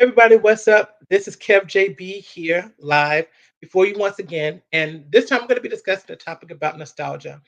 Everybody, what's up? This is Kev JB here live before you once again. And this time I'm going to be discussing a topic about nostalgia.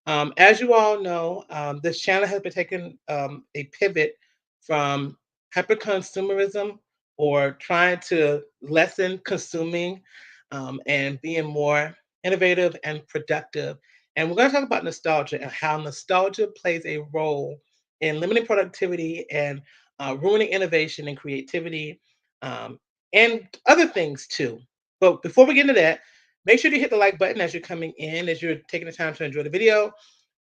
As you all know, this channel has been taking a pivot from hyperconsumerism or trying to lessen consuming and being more innovative and productive. And we're going to talk about nostalgia and how nostalgia plays a role in limiting productivity and ruining innovation and creativity um, and other things too. But before we get into that, make sure to hit the like button as you're coming in, as you're taking the time to enjoy the video.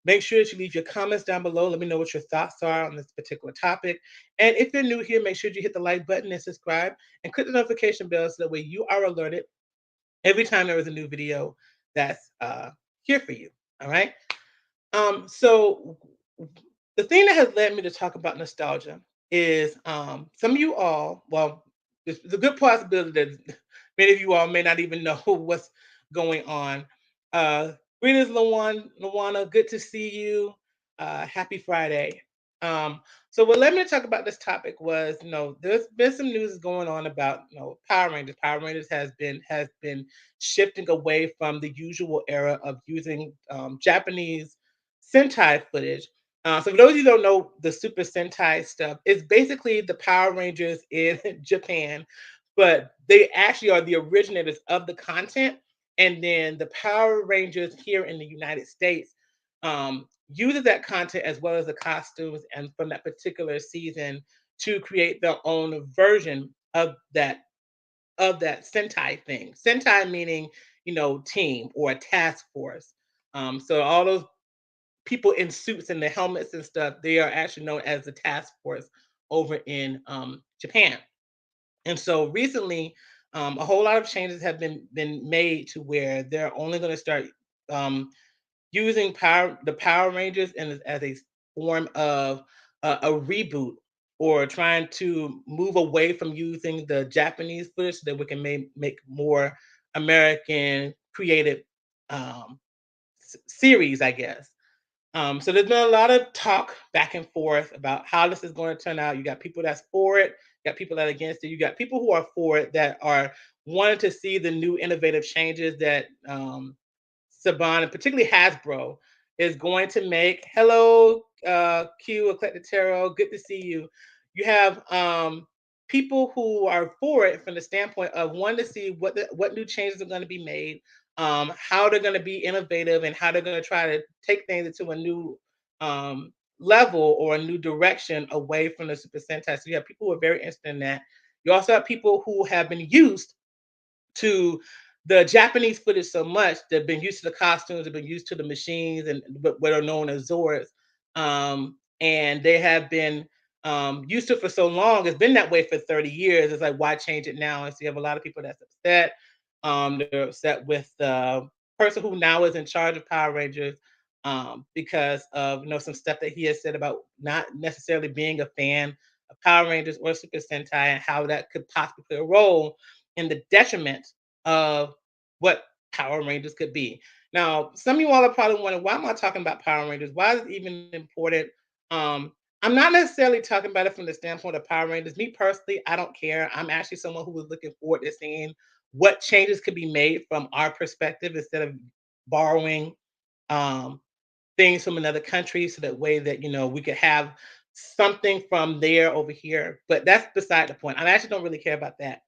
Make sure that you leave your comments down below. Let me know what your thoughts are on this particular topic. And if you're new here, make sure you hit the like button and subscribe and click the notification bell so that way you are alerted every time there is a new video that's here for you. All right. So the thing that has led me to talk about nostalgia is some of you all, well, there's a good possibility that many of you all may not even know what's going on. Uh, Greetings, Lawana. Good to see you. Happy Friday. Um, so what led me to talk about this topic was, there's been some news going on about, Power Rangers. Power Rangers has been shifting away from the usual era of using Japanese Sentai footage. So for those of you who don't know the Super Sentai stuff, it's basically the Power Rangers in Japan, but they actually are the originators of the content. And then the Power Rangers here in the United States uses that content as well as the costumes and from that particular season to create their own version of that Sentai thing. Sentai meaning, team or a task force. So all those people in suits and the helmets and stuff, they are actually known as the task force over in Japan. And so recently, a whole lot of changes have been made to where they're only going to start um, using the Power Rangers and as a form of a reboot or trying to move away from using the Japanese footage so that we can make more American created um, series, I guess. So there's been a lot of talk back and forth about how this is going to turn out. You got people that's for it, you got people that are against it, you got people who are for it that are wanting to see the new innovative changes that Saban and particularly Hasbro is going to make. Hello, Q Eclectic Tarot. Good to see you. You have people who are for it from the standpoint of wanting to see what new changes are going to be made, how they're going to be innovative, and how they're going to try to take things into a new level or a new direction away from the Super Sentai. So you have people who are very interested in that. You also have people who have been used to the Japanese footage so much. They've been used to the costumes, they've been used to the machines and what are known as Zords. And they have been used to it for so long. It's been that way for 30 years. It's like, why change it now? And so you have a lot of people that's upset. They're upset with the person who now is in charge of Power Rangers because of some stuff that he has said about not necessarily being a fan of Power Rangers or Super Sentai and how that could possibly play a role in the detriment of what Power Rangers could be. Now, some of you all are probably wondering, why am I talking about Power Rangers? Why is it even important? Um, I'm not necessarily talking about it from the standpoint of Power Rangers. Me personally, I don't care. I'm actually someone who was looking forward to seeing what changes could be made from our perspective instead of borrowing um, things from another country so that way that we could have something from there over here. But that's beside the point. I actually don't really care about that.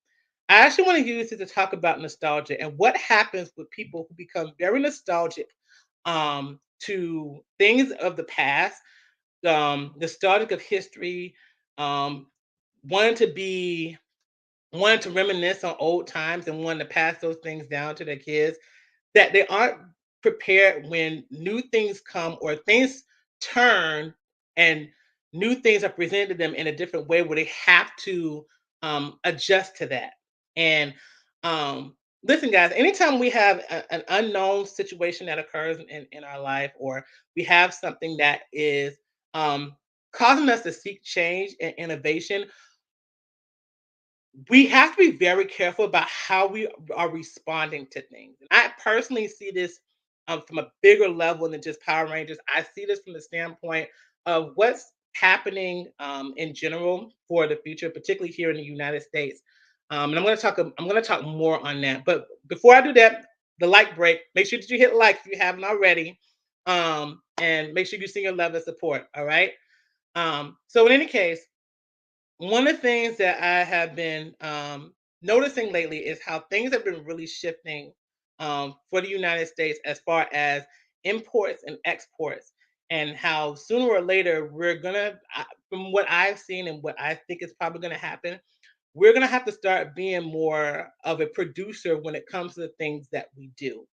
I actually want to use it to talk about nostalgia and what happens with people who become very nostalgic to things of the past, nostalgic of history, um, wanting to be wanting to reminisce on old times and wanting to pass those things down to their kids, that they aren't prepared when new things come or things turn and new things are presented to them in a different way where they have to adjust to that. And listen, guys, anytime we have an unknown situation that occurs in our life, or we have something that is um, causing us to seek change and innovation, we have to be very careful about how we are responding to things. And I personally see this from a bigger level than just Power Rangers. I see this from the standpoint of what's happening in general for the future, particularly here in the United States. And I'm going to talk more on that. But before I do that, the like break. Make sure that you hit like if you haven't already, and make sure you send your love and support. All right. So in any case, one of the things that I have been noticing lately is how things have been really shifting for the United States as far as imports and exports, and how sooner or later from what I've seen and what I think is probably going to happen, we're going to have to start being more of a producer when it comes to the things that we do.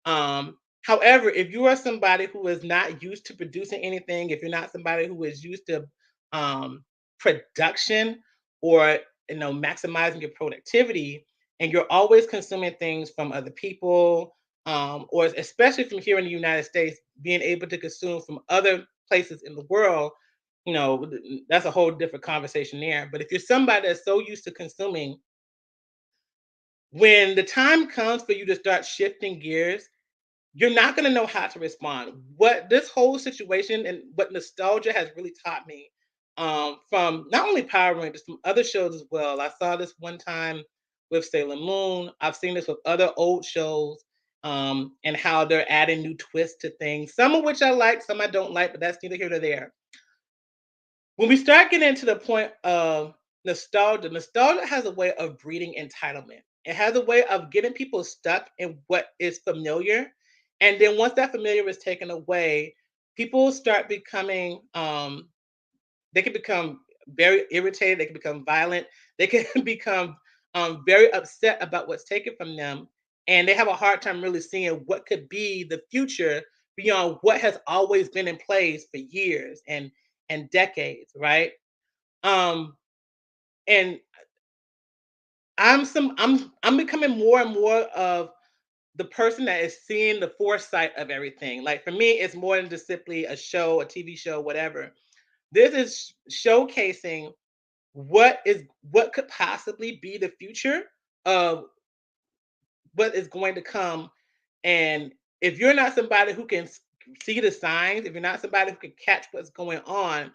However, if you are somebody who is not used to producing anything, if you're not somebody who is used to um, production or maximizing your productivity, and you're always consuming things from other people, or especially from here in the United States, being able to consume from other places in the world, that's a whole different conversation there. But if you're somebody that's so used to consuming, when the time comes for you to start shifting gears, you're not gonna know how to respond. What this whole situation and what nostalgia has really taught me, from not only Power Rangers, from other shows as well. I saw this one time with Sailor Moon. I've seen this with other old shows, and how they're adding new twists to things. Some of which I like, some I don't like, but that's neither here nor there. When we start getting into the point of nostalgia, nostalgia has a way of breeding entitlement. It has a way of getting people stuck in what is familiar. And then once that familiar is taken away, people start becoming, they can become very irritated, they can become violent, they can become very upset about what's taken from them. And they have a hard time really seeing what could be the future beyond what has always been in place for years and decades, right? Um, and I'm becoming more and more of the person that is seeing the foresight of everything. Like for me, it's more than just simply a show, a TV show, whatever. This is showcasing what could possibly be the future of what is going to come. And if you're not somebody who can see the signs, if you're not somebody who can catch what's going on,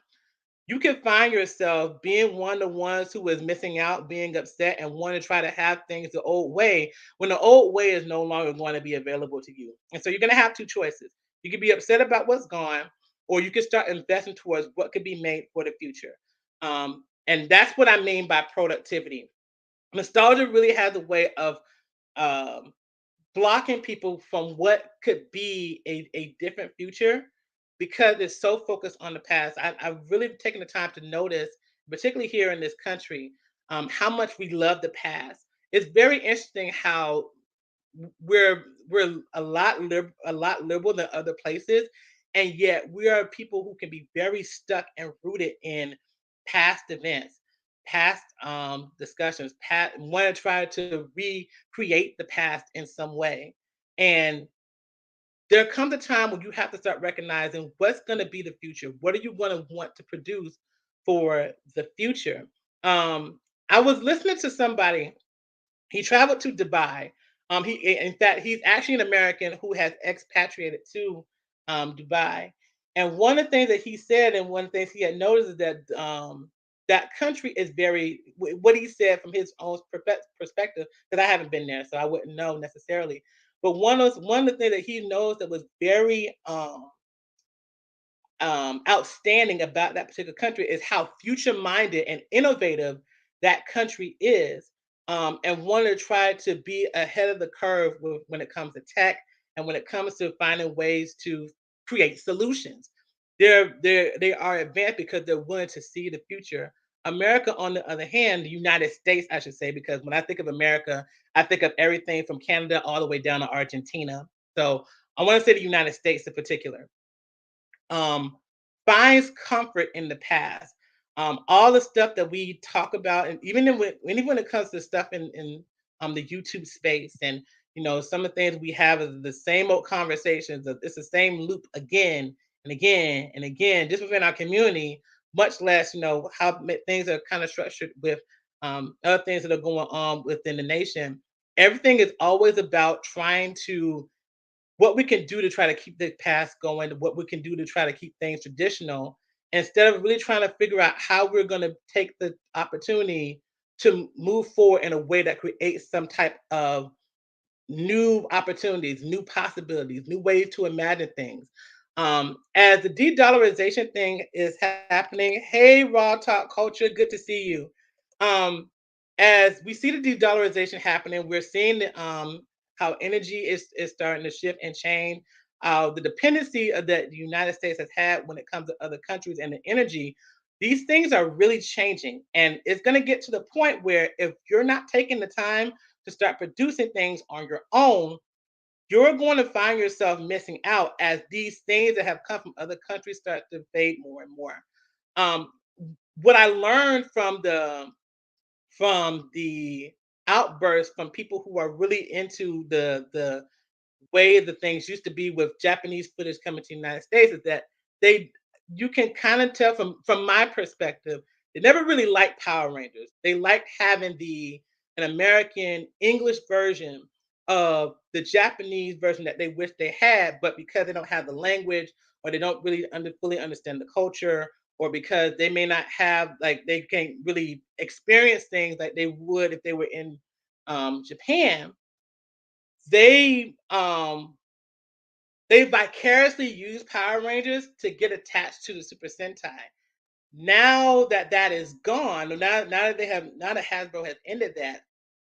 you can find yourself being one of the ones who is missing out, being upset, and want to try to have things the old way when the old way is no longer going to be available to you. And so you're going to have two choices. You can be upset about what's gone, or you can start investing towards what could be made for the future. And that's what I mean by productivity. Nostalgia really has a way of um, blocking people from what could be a different future because it's so focused on the past. I've really taken the time to notice, particularly here in this country, how much we love the past. It's very interesting how we're a lot liberal than other places, and yet we are people who can be very stuck and rooted in past events, past discussions, past want to try to recreate the past in some way. And there comes a time when you have to start recognizing what's going to be the future. What are you going to want to produce for the future? um I was listening to somebody. He traveled to Dubai. In fact, he's actually an American who has expatriated to Dubai. And one of the things that he said, and one of the things he had noticed, is that that country is what he said from his own perspective, because I haven't been there, so I wouldn't know necessarily. But one of the things that he knows that was very outstanding about that particular country is how future minded and innovative that country is, and want to try to be ahead of the curve when it comes to tech and when it comes to finding ways to create solutions. They are advanced because they're willing to see the future. America, on the other hand, the United States, I should say, because when I think of America, I think of everything from Canada all the way down to Argentina. So I want to say the United States in particular, um, finds comfort in the past. All the stuff that we talk about, and even when it comes to stuff in the YouTube space, and some of the things we have is the same old conversations. It's the same loop again and again and again, just within our community. Much less, how things are kind of structured with other things that are going on within the nation. Everything is always about trying to what we can do to try to keep the past going, what we can do to try to keep things traditional. instead of really trying to figure out how we're going to take the opportunity to move forward in a way that creates some type of new opportunities, new possibilities, new ways to imagine things. As the de-dollarization thing is happening, hey, Raw Talk Culture, good to see you. Um, as we see the de-dollarization happening, we're seeing how energy is starting to shift and change. The dependency that the United States has had when it comes to other countries and the energy, these things are really changing. And it's going to get to the point where if you're not taking the time to start producing things on your own, you're going to find yourself missing out as these things that have come from other countries start to fade more and more. Um, what I learned from the outbursts from people who are really into the way the things used to be with Japanese footage coming to the United States is that they you can kind of tell from my perspective, they never really liked Power Rangers. They liked having the an American English version of the Japanese version that they wish they had, but because they don't have the language or they don't really fully understand the culture, or because they may not have like they can't really experience things like they would if they were in Japan, they they vicariously use Power Rangers to get attached to the Super Sentai. Now that that is gone, now that now that Hasbro has ended that,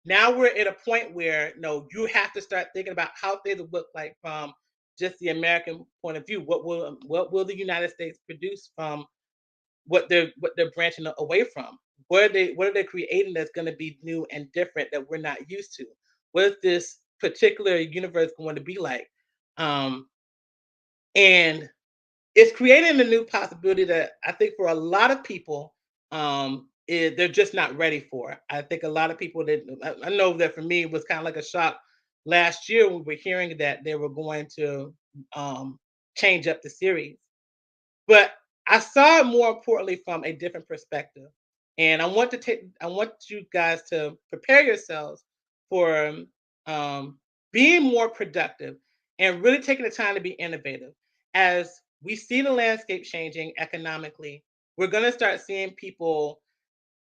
now we're at a point where no, you have to start thinking about how things will look like from just the American point of view. What will the United States produce from what they're branching away from? What are they creating that's going to be new and different that we're not used to? What is this particular universe going to be like? Um, and it's creating a new possibility that I think for a lot of people, they're just not ready for. I think a lot of people that I know that for me it was kind of like a shock last year when we were hearing that they were going to um, change up the series. But I saw it more importantly from a different perspective. And I want you guys to prepare yourselves for being more productive and really taking the time to be innovative. As we see the landscape changing economically, we're going to start seeing people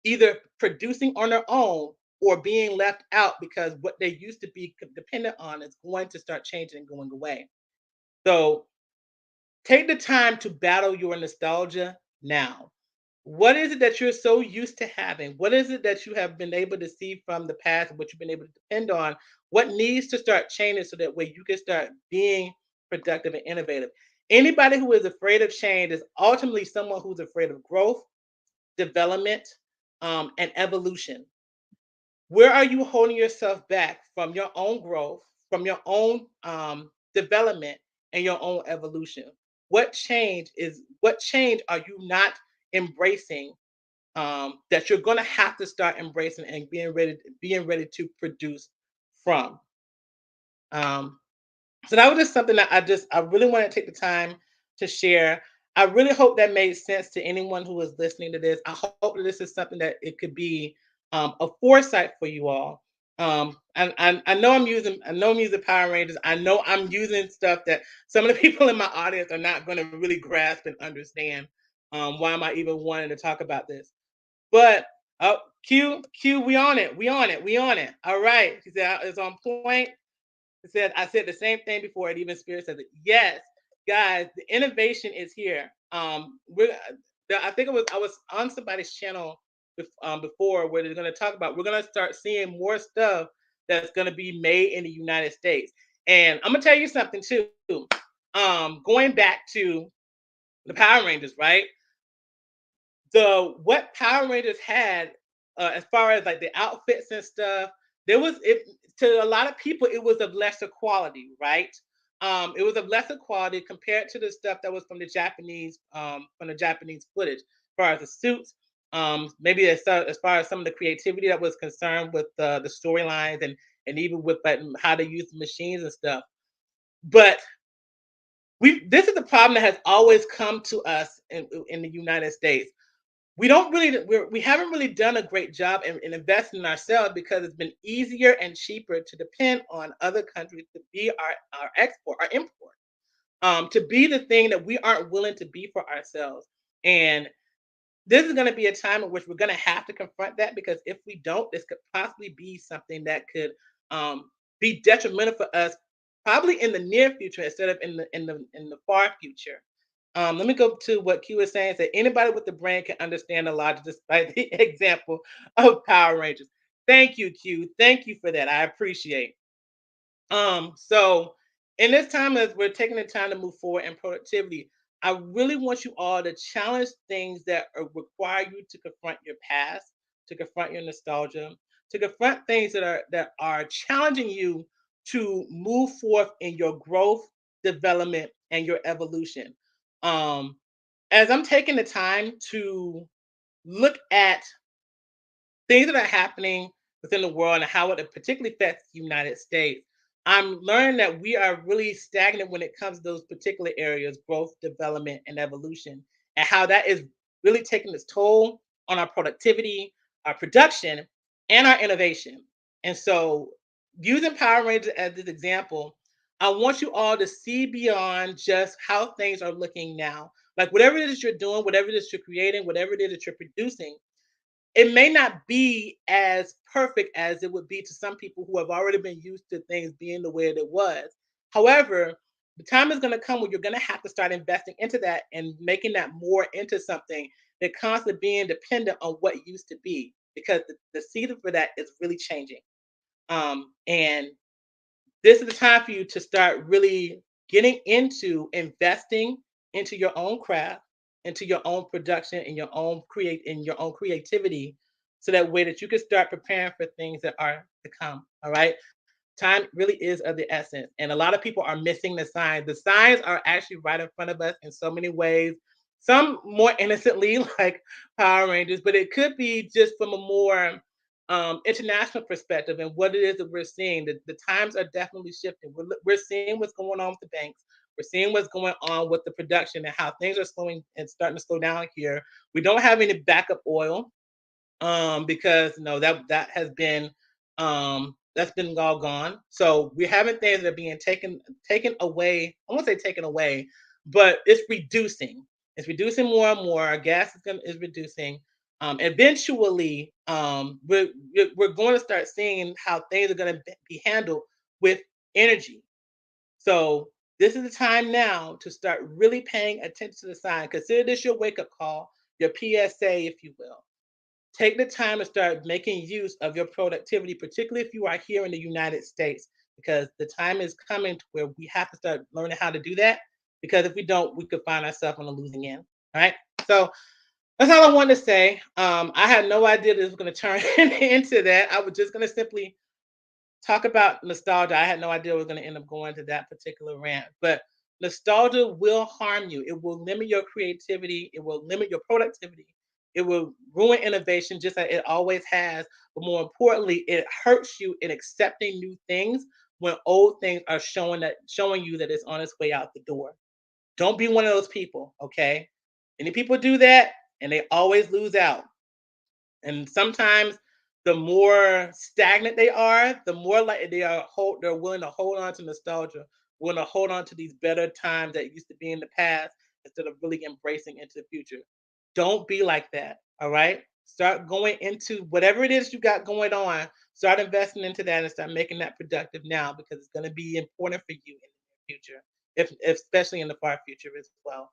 either producing on their own or being left out because what they used to be dependent on is going to start changing and going away. So take the time to battle your nostalgia now. What is it that you're so used to having? What is it that you have been able to see from the past and what you've been able to depend on? What needs to start changing so that way you can start being productive and innovative? Anybody who is afraid of change is ultimately someone who's afraid of growth, development, and evolution. Where are you holding yourself back from your own growth, from your own development, and your own evolution? What change are you not embracing that you're going to have to start embracing and being ready to produce from? Um, so that was just something that I really want to take the time to share. I really hope that made sense to anyone who is listening to this. I hope that this is something that it could be a foresight for you all. I know I'm using Power Rangers. I know I'm using stuff that some of the people in my audience are not going to really grasp and understand. Why am I even wanting to talk about this? But oh, Q, we on it, we on it. All right, she said it's on point. It said, I said the same thing before, and even Spirit says it. Yes, guys, the innovation is here. I think I was on somebody's channel before where they're going to talk about we're going to start seeing more stuff that's going to be made in the United States. And I'm gonna tell you something too. Going back to the Power Rangers, right? The what Power Rangers had as far as like the outfits and stuff, there was it to a lot of people it was of lesser quality, right? It was of lesser quality compared to the stuff that was from the Japanese footage, as far as the suits, maybe as far as some of the creativity that was concerned with the storylines and even with like, how they use the machines and stuff. But we this is the problem that has always come to us in the United States. We haven't really done a great job in investing in ourselves because it's been easier and cheaper to depend on other countries to be our export, our import, to be the thing that we aren't willing to be for ourselves. And this is going to be a time in which we're going to have to confront that, because if we don't, this could possibly be something that could um, be detrimental for us, probably in the near future instead of in the far future. Let me go to what Q is saying. That anybody with the brain can understand the logic, despite the example of Power Rangers. Thank you, Q. Thank you for that. I appreciate. So in this time, as we're taking the time to move forward in productivity, I really want you all to challenge things that require you to confront your past, to confront your nostalgia, to confront things that are challenging you to move forth in your growth, development, and your evolution. Um, as I'm taking the time to look at things that are happening within the world and how it particularly affects the United States, I'm learning that we are really stagnant when it comes to those particular areas, growth, development, and evolution, and how that is really taking its toll on our productivity, our production, and our innovation. And so, using Power Rangers as this example, I want you all to see beyond just how things are looking now. Like whatever it is you're doing, whatever it is you're creating, whatever it is that you're producing, it may not be as perfect as it would be to some people who have already been used to things being the way that it was. However, the time is going to come where you're going to have to start investing into that and making that more into something that constantly being dependent on what used to be, because the season for that is really changing. And this is the time for you to start really getting into investing into your own craft, into your own production, and your own creativity, so that way that you can start preparing for things that are to come. All right. Time really is of the essence. And a lot of people are missing the signs. The signs are actually right in front of us in so many ways. Some more innocently, like Power Rangers, but it could be just from a more international perspective and what it is that we're seeing. The times are definitely shifting. We're seeing what's going on with the banks. We're seeing what's going on with the production and how things are slowing and starting to slow down here. We don't have any backup oil, because no, that has been that's been all gone. So we're having things that are being taken away. I won't say taken away, but it's reducing. It's reducing more and more. Our gas is reducing. Eventually, we're going to start seeing how things are going to be handled with energy. So this is the time now to start really paying attention to the sign. Consider this your wake up call, your PSA, if you will. Take the time to start making use of your productivity, particularly if you are here in the United States, because the time is coming to where we have to start learning how to do that. Because if we don't, we could find ourselves on the losing end. All right. So that's all I wanted to say. I had no idea this was going to turn into that. I was just going to simply talk about nostalgia. I had no idea we were going to end up going to that particular rant, but nostalgia will harm you. It will limit your creativity. It will limit your productivity. It will ruin innovation just like it always has. But more importantly, it hurts you in accepting new things when old things are showing you that it's on its way out the door. Don't be one of those people, okay? Many people do that and they always lose out. And sometimes the more stagnant they are, the more likely they're willing to hold on to nostalgia, willing to hold on to these better times that used to be in the past instead of really embracing into the future. Don't be like that. All right. Start going into whatever it is you got going on. Start investing into that and start making that productive now, because it's going to be important for you in the future, if especially in the far future as well.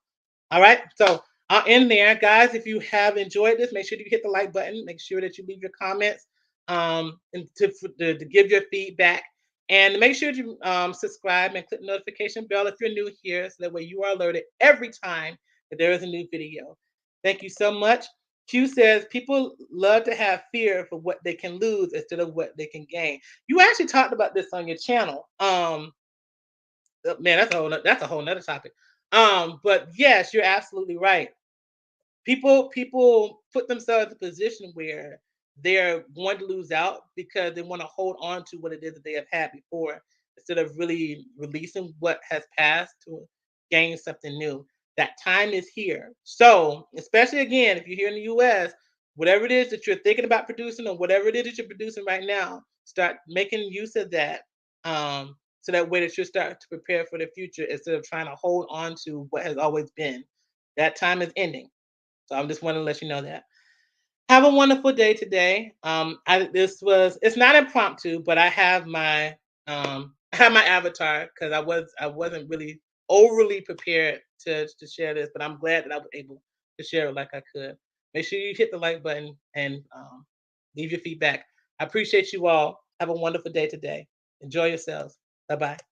All right. So I'll end there. Guys, if you have enjoyed this, make sure you hit the like button. Make sure that you leave your comments, and to give your feedback. And make sure you subscribe and click the notification bell if you're new here, so that way you are alerted every time that there is a new video. Thank you so much. Q says people love to have fear for what they can lose instead of what they can gain. You actually talked about this on your channel. Man, that's a whole nother topic. But yes, you're absolutely right. People put themselves in a position where they're going to lose out because they want to hold on to what it is that they have had before, instead of really releasing what has passed to gain something new. That time is here. So, especially again, if you're here in the US, whatever it is that you're thinking about producing or whatever it is that you're producing right now, start making use of that. So that way that you start to prepare for the future instead of trying to hold on to what has always been. That time is ending. So I'm just wanting to let you know that. Have a wonderful day today. It's not impromptu, but I have my avatar because I wasn't really overly prepared to share this, but I'm glad that I was able to share it like I could. Make sure you hit the like button and leave your feedback. I appreciate you all. Have a wonderful day today. Enjoy yourselves. Bye bye.